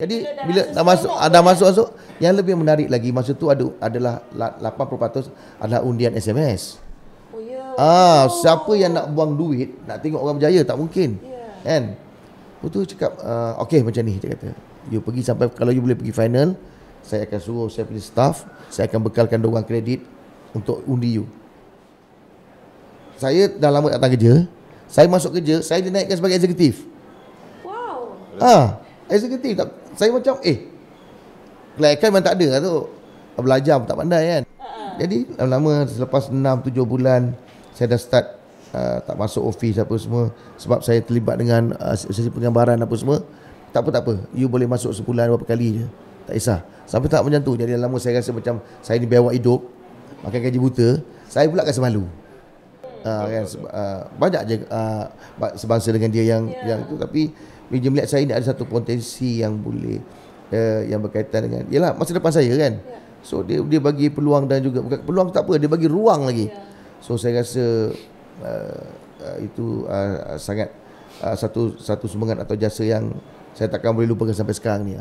Jadi bila dah masuk yang lebih menarik lagi masa tu adalah 80% adalah undian SMS. Oh ya. Siapa yang nak buang duit, nak tengok orang berjaya tak mungkin. Kan? Betul cakap okey macam ni dia kata. You pergi sampai, kalau you boleh pergi final, saya akan suruh saya punya staff, saya akan bekalkan diorang kredit untuk undi you. Saya dah lama tak datang kerja. Saya masuk kerja, saya dinaikkan sebagai eksekutif. Wow. Eksekutif tak. Saya macam kelaikan memang tak ada lah tu. Belajar pun tak pandai kan. Jadi lama-lama selepas 6-7 bulan saya dah start tak masuk office apa semua, sebab saya terlibat dengan sesi penggambaran apa semua. Tak apa, you boleh masuk sebulan berapa kali je, tak kisah. Sampai tak macam tu. Jadi lama saya rasa macam saya ni biawak hidup, makan gaji buta. Saya pula rasa malu. Kan, banyak je sebangsa dengan dia yang tu. Tapi dia melihat saya ni ada satu potensi yang boleh yang berkaitan dengan yalah masa depan saya kan. So dia bagi peluang, dan juga bukan peluang tak apa, dia bagi ruang lagi. So saya rasa itu sangat satu sumbangan atau jasa yang saya takkan boleh lupakan sampai sekarang ni.